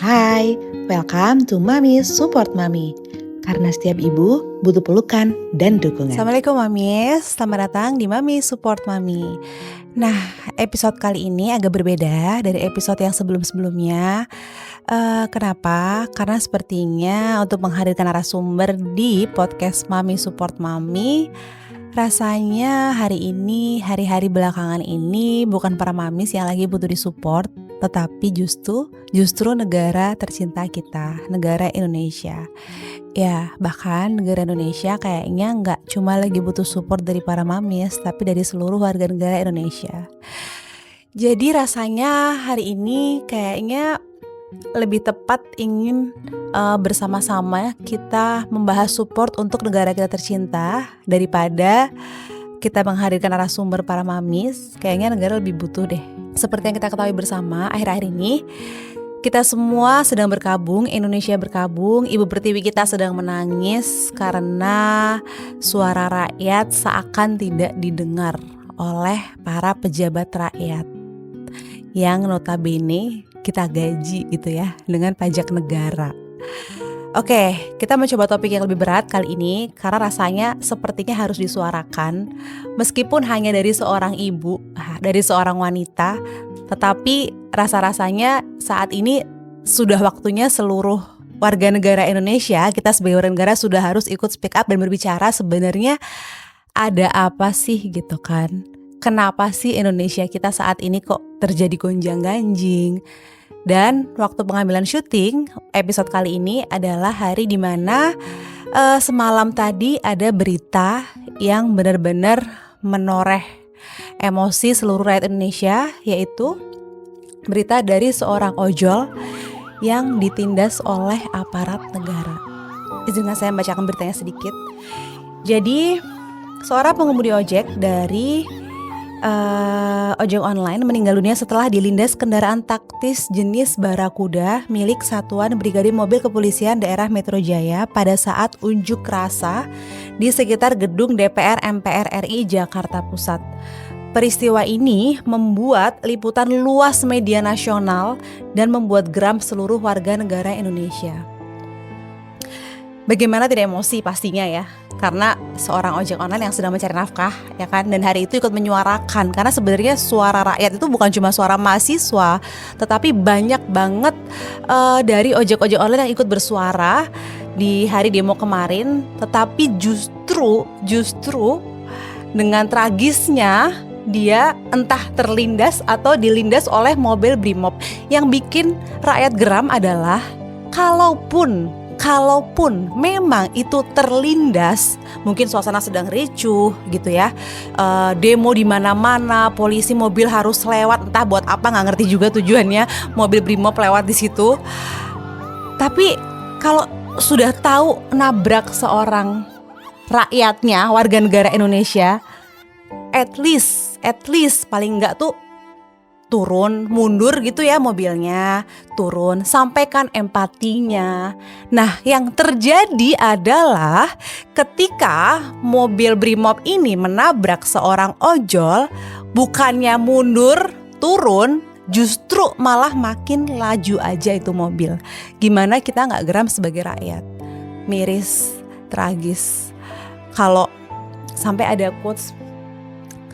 Hai, welcome to Mami Support Mami. Karena setiap ibu butuh pelukan dan dukungan. Assalamualaikum Mamis, selamat datang di Mami Support Mami. Nah, episode kali ini agak berbeda dari episode yang sebelum-sebelumnya. Kenapa? Karena sepertinya untuk menghadirkan narasumber di podcast Mami Support Mami, rasanya hari ini, hari-hari belakangan ini bukan para mamis yang lagi butuh disupport, tetapi justru negara tercinta kita, negara Indonesia. Ya, bahkan negara Indonesia kayaknya nggak cuma lagi butuh support dari para mamis, tapi dari seluruh warga negara Indonesia. Jadi rasanya hari ini kayaknya lebih tepat ingin bersama-sama kita membahas support untuk negara kita tercinta daripada kita menghadirkan narasumber para mamis. Kayaknya negara lebih butuh deh. Seperti yang kita ketahui bersama, akhir-akhir ini kita semua sedang berkabung, Indonesia berkabung, Ibu Pertiwi kita sedang menangis karena suara rakyat seakan tidak didengar oleh para pejabat rakyat yang notabene kita gaji gitu ya dengan pajak negara. Oke, kita mencoba topik yang lebih berat kali ini karena rasanya sepertinya harus disuarakan meskipun hanya dari seorang ibu, dari seorang wanita. Tetapi rasa-rasanya saat ini sudah waktunya seluruh warga negara Indonesia, kita sebagai warga negara sudah harus ikut speak up dan berbicara sebenarnya ada apa sih gitu kan. Kenapa sih Indonesia kita saat ini kok terjadi gonjang-ganjing? Dan waktu pengambilan syuting episode kali ini adalah hari dimana semalam tadi ada berita yang benar-benar menoreh emosi seluruh rakyat Indonesia, yaitu berita dari seorang ojol yang ditindas oleh aparat negara. Izinkan saya membacakan beritanya sedikit. Jadi seorang pengemudi ojek dari ojek online meninggal dunia setelah dilindas kendaraan taktis jenis Barakuda milik Satuan Brigade Mobil Kepolisian Daerah Metro Jaya pada saat unjuk rasa di sekitar gedung DPR MPR RI Jakarta Pusat. Peristiwa ini membuat liputan luas media nasional dan membuat geram seluruh warga negara Indonesia. Bagaimana tidak emosi pastinya ya, karena seorang ojek online yang sedang mencari nafkah ya kan, dan hari itu ikut menyuarakan karena sebenarnya suara rakyat itu bukan cuma suara mahasiswa, tetapi banyak banget dari ojek-ojek online yang ikut bersuara di hari demo kemarin. Tetapi justru dengan tragisnya dia entah terlindas atau dilindas oleh mobil Brimob. Yang bikin rakyat geram adalah kalaupun memang itu terlindas, mungkin suasana sedang ricuh gitu ya, demo di mana-mana, polisi mobil harus lewat, entah buat apa nggak ngerti juga tujuannya mobil Brimob lewat di situ. Tapi kalau sudah tahu nabrak seorang rakyatnya, warga negara Indonesia, at least paling nggak tuh turun, mundur gitu ya mobilnya, turun, sampaikan empatinya. Nah, yang terjadi adalah ketika mobil Brimob ini menabrak seorang ojol, bukannya mundur, turun, justru malah makin laju aja itu mobil. Gimana kita gak geram sebagai rakyat? Miris, tragis. Kalau sampai ada quotes,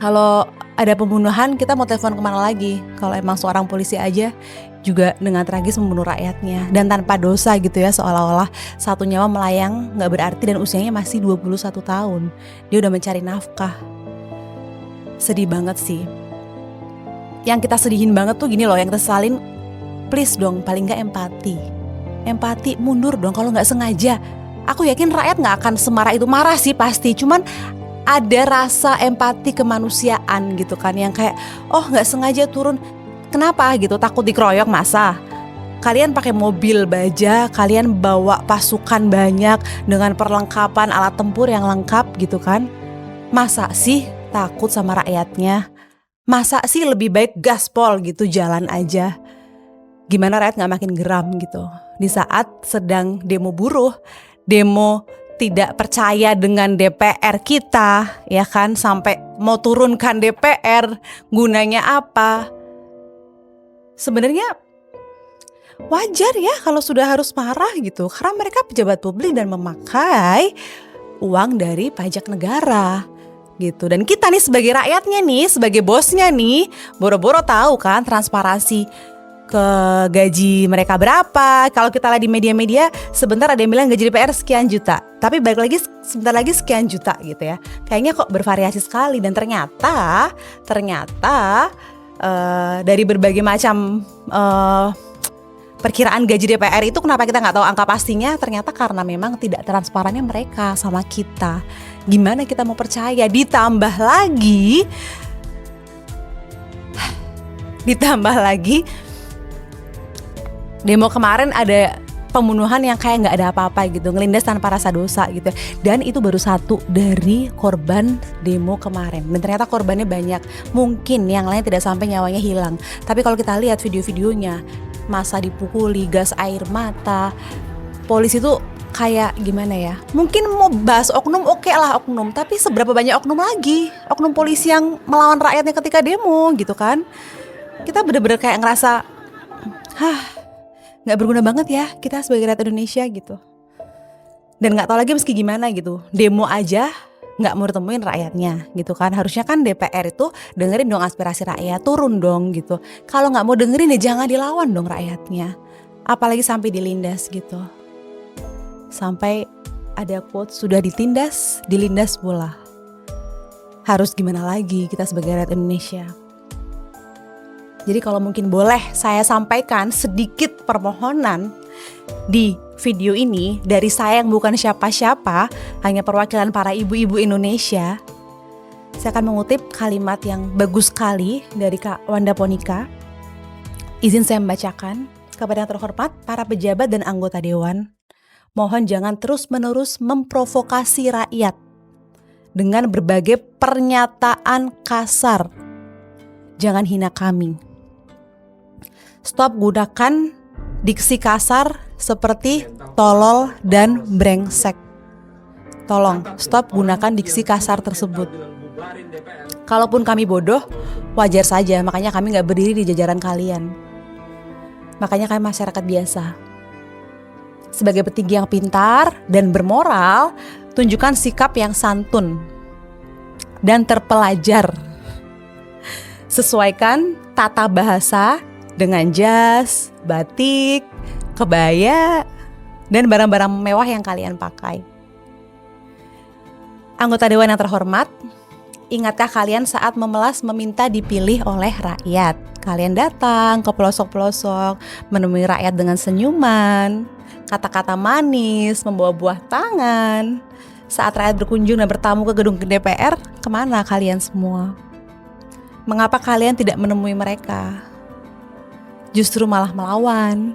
kalau ada pembunuhan kita mau telepon kemana lagi? Kalau emang seorang polisi aja juga dengan tragis membunuh rakyatnya dan tanpa dosa gitu ya, seolah-olah satu nyawa melayang gak berarti dan usianya masih 21 tahun. Dia udah mencari nafkah. Sedih banget sih. Yang kita sedihin banget tuh gini loh, yang kita sesalin, please dong paling gak empati, mundur dong kalau gak sengaja. Aku yakin rakyat gak akan semarah itu, marah sih pasti, cuman ada rasa empati kemanusiaan gitu kan, yang kayak oh nggak sengaja turun, kenapa gitu, takut dikeroyok masa? Kalian pakai mobil baja, kalian bawa pasukan banyak dengan perlengkapan alat tempur yang lengkap gitu kan, masa sih takut sama rakyatnya? Masa sih lebih baik gaspol gitu, jalan aja? Gimana rakyat nggak makin geram gitu di saat sedang demo buruh, demo tidak percaya dengan DPR kita, ya kan, sampai mau turunkan DPR, gunanya apa? Sebenarnya wajar ya kalau sudah harus marah gitu, karena mereka pejabat publik dan memakai uang dari pajak negara gitu. Dan kita nih sebagai rakyatnya nih, sebagai bosnya nih, boro-boro tahu kan transparansi ke gaji mereka berapa. Kalau kita lihat di media-media, sebentar ada yang bilang gaji DPR sekian juta, tapi balik lagi sebentar lagi sekian juta gitu ya. Kayaknya kok bervariasi sekali. Dan ternyata dari berbagai macam perkiraan gaji DPR itu, kenapa kita nggak tahu angka pastinya? Ternyata karena memang tidak transparannya mereka sama kita. Gimana kita mau percaya? Ditambah lagi demo kemarin ada pembunuhan yang kayak nggak ada apa-apa gitu, ngelindas tanpa rasa dosa gitu. Dan itu baru satu dari korban demo kemarin. Dan ternyata korbannya banyak. Mungkin yang lain tidak sampai nyawanya hilang. Tapi kalau kita lihat video-videonya, masa dipukuli, gas air mata, polisi tuh kayak gimana ya? Mungkin mau bahas oknum, oke lah oknum, tapi seberapa banyak oknum lagi? Oknum polisi yang melawan rakyatnya ketika demo gitu kan? Kita bener-bener kayak ngerasa, nggak berguna banget ya kita sebagai rakyat Indonesia gitu. Dan nggak tahu lagi meski gimana gitu, demo aja nggak mau ditemuin rakyatnya gitu kan. Harusnya kan DPR itu dengerin dong aspirasi rakyat, turun dong gitu. Kalau nggak mau dengerin ya jangan dilawan dong rakyatnya. Apalagi sampai dilindas gitu. Sampai ada quote, sudah ditindas, dilindas pula. Harus gimana lagi kita sebagai rakyat Indonesia. Jadi kalau mungkin boleh saya sampaikan sedikit permohonan di video ini dari saya yang bukan siapa-siapa, hanya perwakilan para ibu-ibu Indonesia. Saya akan mengutip kalimat yang bagus sekali dari Kak Wanda Ponika. Izin saya membacakan. Kepada yang terhormat para pejabat dan anggota dewan, mohon jangan terus-menerus memprovokasi rakyat dengan berbagai pernyataan kasar. Jangan hina kami. Stop gunakan diksi kasar seperti tolol dan brengsek. Tolong stop gunakan diksi kasar tersebut. Kalaupun kami bodoh, wajar saja, makanya kami gak berdiri di jajaran kalian. Makanya kami masyarakat biasa. Sebagai petinggi yang pintar dan bermoral, tunjukkan sikap yang santun dan terpelajar. Sesuaikan tata bahasa dengan jas, batik, kebaya, dan barang-barang mewah yang kalian pakai. Anggota dewan yang terhormat, ingatkah kalian saat memelas meminta dipilih oleh rakyat? Kalian datang ke pelosok-pelosok, menemui rakyat dengan senyuman, kata-kata manis, membawa buah tangan. Saat rakyat berkunjung dan bertamu ke gedung DPR, kemana kalian semua? Mengapa kalian tidak menemui mereka? Justru malah melawan.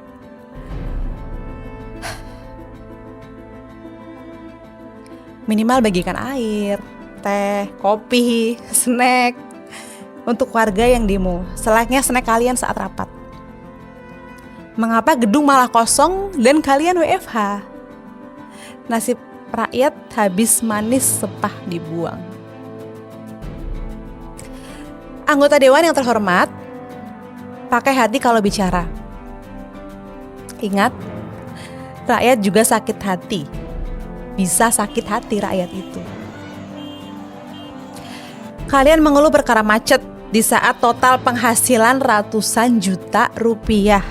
Minimal bagikan air, teh, kopi, snack untuk warga yang demo. Selayaknya snack kalian saat rapat. Mengapa gedung malah kosong dan kalian WFH? Nasib rakyat habis manis sepah dibuang. Anggota dewan yang terhormat, pakai hati kalau bicara. Ingat, rakyat juga sakit hati. Bisa sakit hati rakyat itu. Kalian mengeluh perkara macet di saat total penghasilan ratusan juta rupiah.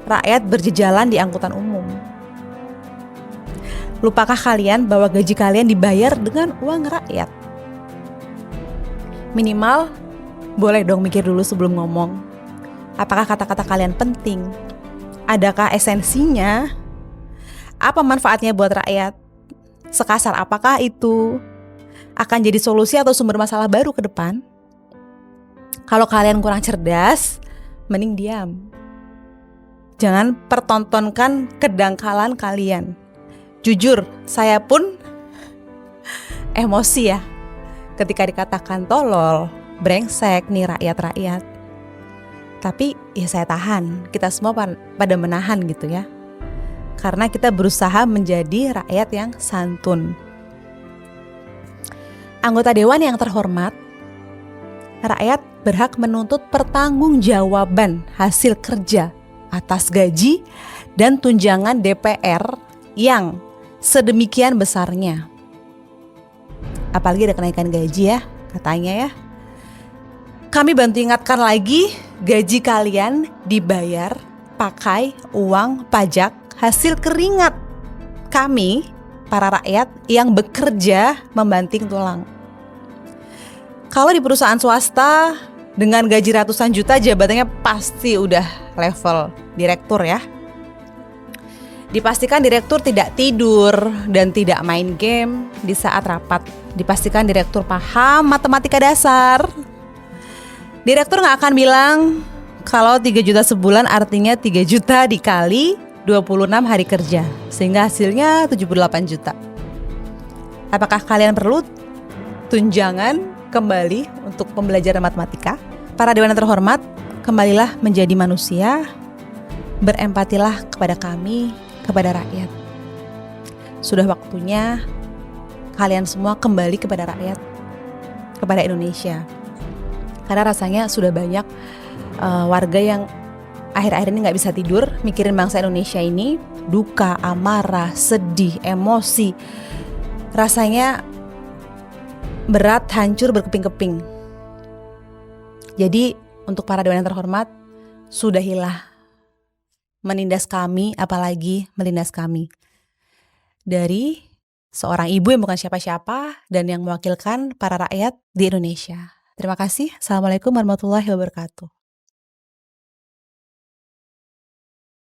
Rakyat berjejalan di angkutan umum. Lupakah kalian bahwa gaji kalian dibayar dengan uang rakyat? Minimal, boleh dong mikir dulu sebelum ngomong. Apakah kata-kata kalian penting? Adakah esensinya? Apa manfaatnya buat rakyat? Sekasar apakah itu? Akan jadi solusi atau sumber masalah baru ke depan? Kalau kalian kurang cerdas, mending diam. Jangan pertontonkan kedangkalan kalian. Jujur, saya pun emosi ya ketika dikatakan tolol, brengsek nih rakyat-rakyat. Tapi ya saya tahan, kita semua pada menahan gitu ya. Karena kita berusaha menjadi rakyat yang santun. Anggota dewan yang terhormat, rakyat berhak menuntut pertanggungjawaban hasil kerja atas gaji dan tunjangan DPR yang sedemikian besarnya. Apalagi ada kenaikan gaji ya, katanya ya. Kami bantu ingatkan lagi, gaji kalian dibayar pakai uang pajak hasil keringat kami, para rakyat yang bekerja membanting tulang. Kalau di perusahaan swasta dengan gaji ratusan juta, jabatannya pasti udah level direktur ya. Dipastikan direktur tidak tidur dan tidak main game di saat rapat. Dipastikan direktur paham matematika dasar. Direktur gak akan bilang kalau 3 juta sebulan artinya 3 juta dikali 26 hari kerja, sehingga hasilnya 78 juta. Apakah kalian perlu tunjangan kembali untuk pembelajaran matematika? Para dewan yang terhormat, kembalilah menjadi manusia, berempatilah kepada kami, kepada rakyat. Sudah waktunya kalian semua kembali kepada rakyat, kepada Indonesia. Karena rasanya sudah banyak warga yang akhir-akhir ini gak bisa tidur mikirin bangsa Indonesia ini. Duka, amarah, sedih, emosi. Rasanya berat, hancur, berkeping-keping. Jadi untuk para dewan yang terhormat, sudahilah menindas kami, apalagi melindas kami. Dari seorang ibu yang bukan siapa-siapa dan yang mewakilkan para rakyat di Indonesia. Terima kasih. Assalamualaikum warahmatullahi wabarakatuh.